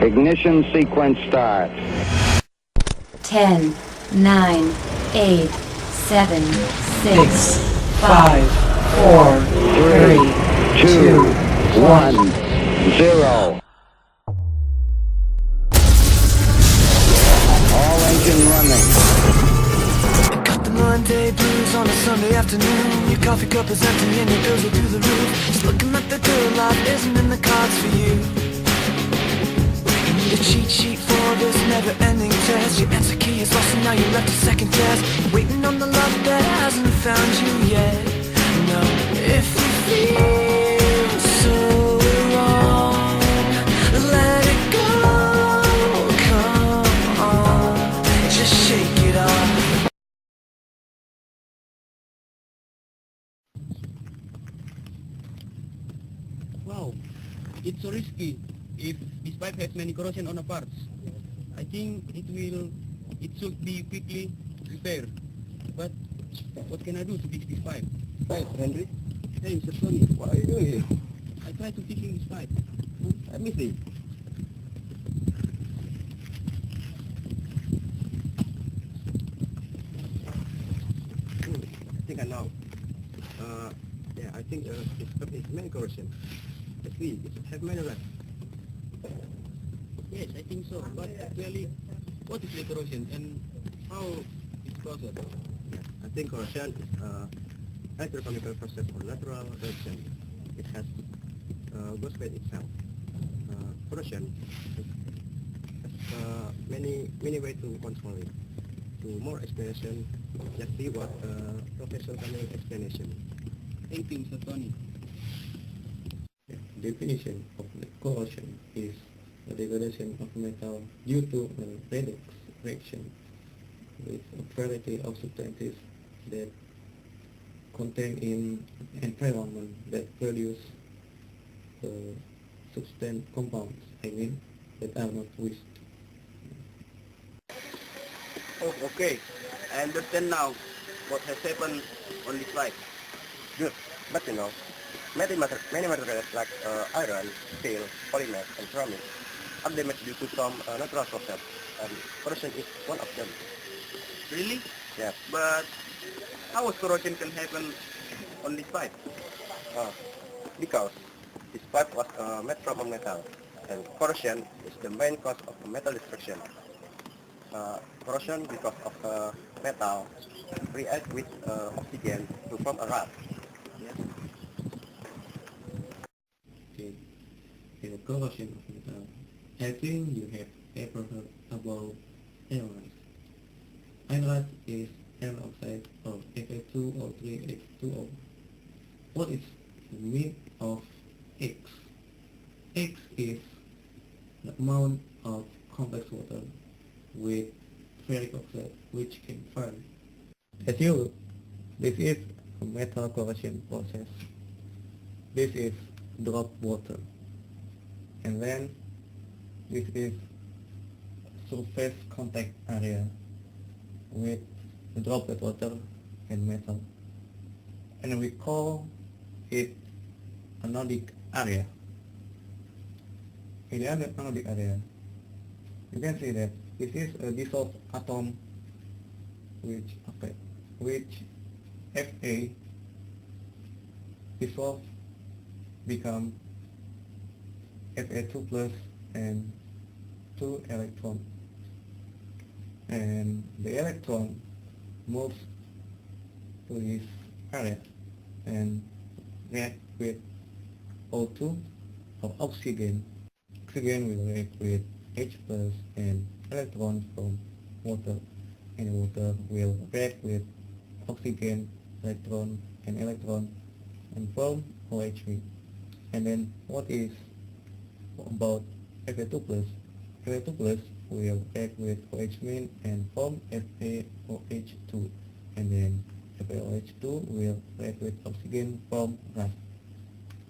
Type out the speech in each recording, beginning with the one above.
Ignition sequence start. 10, 9, 8, 7, 6, 5, 4, 3, 2, 1, 0. All engine running. Got the Monday blues on a Sunday afternoon. Your coffee cup is empty and your bills are through the roof. Just looking at the door, life isn't in the cards for you. You need a cheat sheet for this never-ending test. Your answer key is lost and now you're left to second guess. Waiting on the love that hasn't found you yet. No, if you feel so wrong, let it go. Come on, just shake it off. Wow, it's so risky if this pipe has many corrosion on the parts. I think it should be quickly repaired. But what can I do to fix this pipe? Right, Henry. Hey, Mr. Tony. What are you doing here? I tried to fixing this pipe. Let me see. I think I know. Yeah, I think it's many corrosion. Let's see, it has many rats. Yes, I think so. But really, what is the corrosion and how it's caused? Yeah, I think corrosion is electrochemical process or natural reaction. It has goes by itself. Corrosion has many ways to control it. To more explanation, just see what Professor Daniel explanation. Thank you, Mr. Tony. Definition of corrosion is the degradation of metal due to a redox reaction with a variety of substances that contain in environment that produce substance compounds, that are not waste. Oh, okay. I understand now what has happened on this pipe. Good, but you know, many materials like iron, steel, polymer, and ceramic are damaged due to some natural process, and corrosion is one of them. Really? Yeah. But how corrosion can happen on this pipe? Because this pipe was made from a metal, and corrosion is the main cause of metal destruction. Corrosion because of metal react with oxygen to form a rust. Yes. Okay. The corrosion of metal. I think you have ever heard about iron rust. Iron rust is iron oxide of Fa2O3H2O. What is made of X? X is the amount of complex water with ferric oxide which can burn. As you look, this is a metal corrosion process. This is drop water. And then this is surface contact area with droplet water and metal. And we call it anodic area. In the anodic area, you can see that this is a dissolved atom which Fa dissolved become Fa2 plus and 2 electron, and the electron moves to this area and react with O2 or oxygen. Oxygen will react with H plus and electron from water, and water will react with oxygen, electron and form OH. And then what is about Fa2 plus? Fa2 plus will react with OH- and form FaOH2, and then FaOH2 will react with oxygen from rust.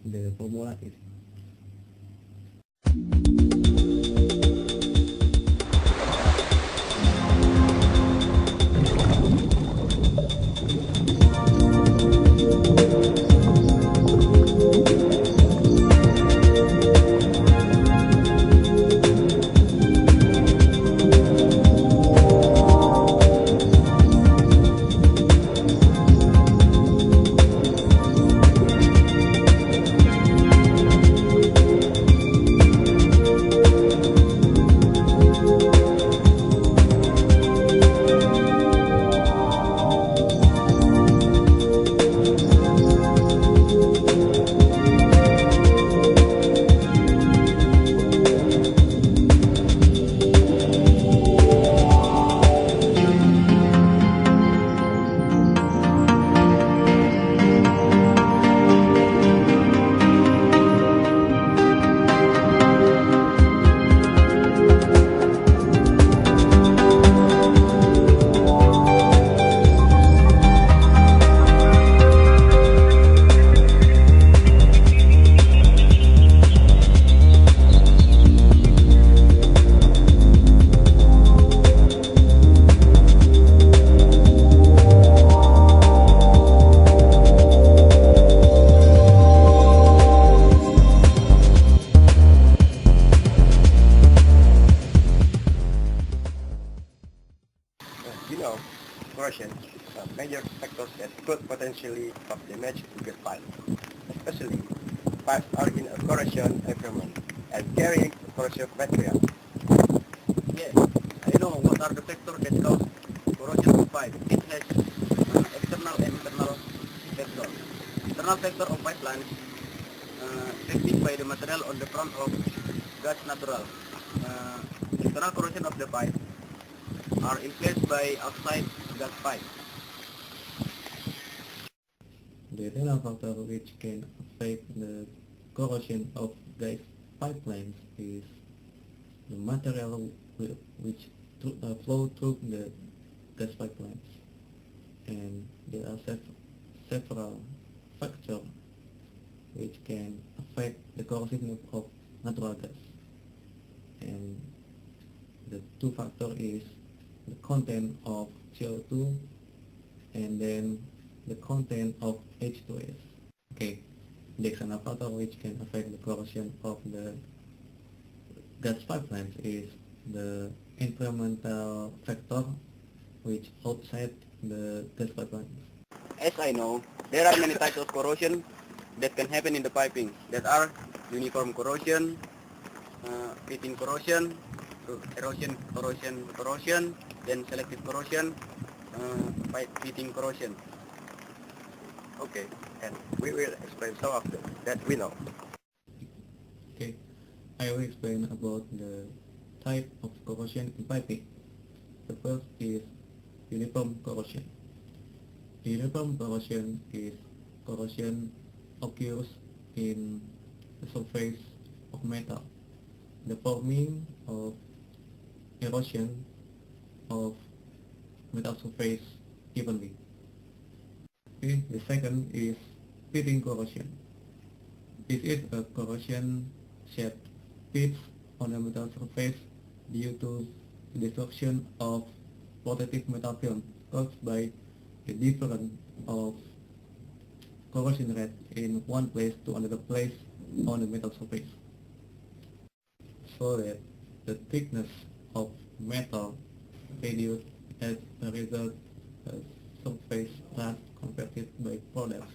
The formula is corrosion, major factors that could potentially cause damage to gas pipe, especially pipes are in a corrosion environment and carrying corrosive material. Yes, I know what are the factors that cause corrosion of pipe. It has external and internal factor. Internal factor of pipeline affected by the material on the front of gas natural. Internal corrosion of the pipe are influenced by outside gas pipe. The internal factor which can affect the corrosion of gas pipelines is the material which flow through the gas pipelines, and there are several factors which can affect the corrosion of natural gas. And the two factors is the content of CO2 and then the content of H2S. Okay, the external factor which can affect the corrosion of the gas pipelines is the environmental factor which outside the gas pipelines. As I know, there are many types of corrosion that can happen in the piping. That are uniform corrosion, fitting corrosion, corrosion, then selective corrosion, pipe fitting corrosion. Okay, and we will explain some of them that we know. Okay, I will explain about the type of corrosion in piping. The first is uniform corrosion. Uniform corrosion is corrosion occurs in the surface of metal. The forming of erosion of metal surface evenly. Okay, the second is pitting corrosion. This is a corrosion shaped pits on the metal surface due to the destruction of protective metal film caused by the difference of corrosion rate in one place to another place on the metal surface, so that the thickness of metal reduced as a result. Surface rust converted by products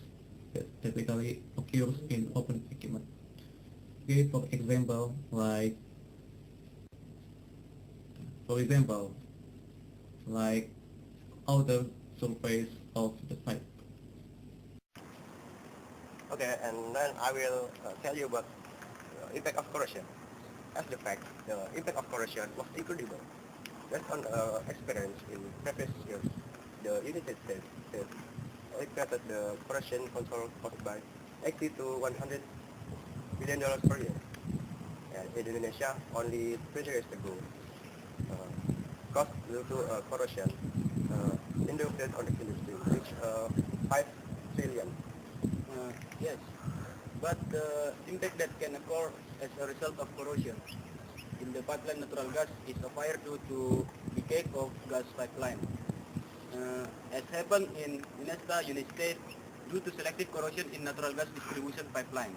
that typically occurs in open equipment. Okay, for example, outer surface of the pipe. Okay, and then I will tell you about impact of corrosion. As the fact, the impact of corrosion was incredible. Based on experience in previous years, the United States reported the corrosion control cost by 80 to 100 billion dollars per year. And in Indonesia, only 20 years ago, cost due to corrosion in the electronic industry reached 5 trillion. Yes, but the impact that can occur as a result of corrosion in the pipeline natural gas is a fire due to leakage of gas pipeline. As happened in Minnesota, United States, due to selective corrosion in natural gas distribution pipelines.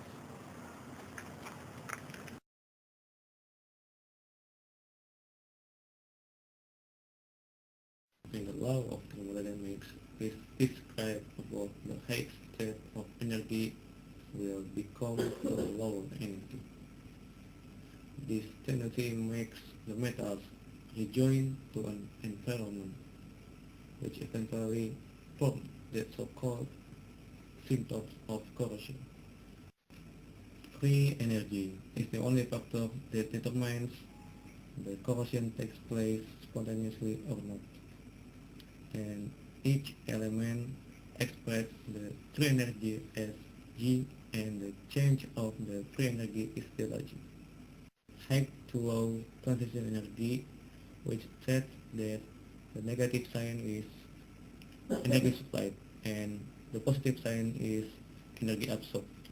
In the law of thermodynamics, it describes about the high state of energy will become the lower energy. This tendency makes the metals rejoin to an environment which eventually form the so-called symptoms of corrosion. Free energy is the only factor that determines the corrosion takes place spontaneously or not. And each element expresses the free energy as G, and the change of the free energy is delta G. High to low transition energy, which says that the negative sign is energy supplied and the positive sign is energy absorbed.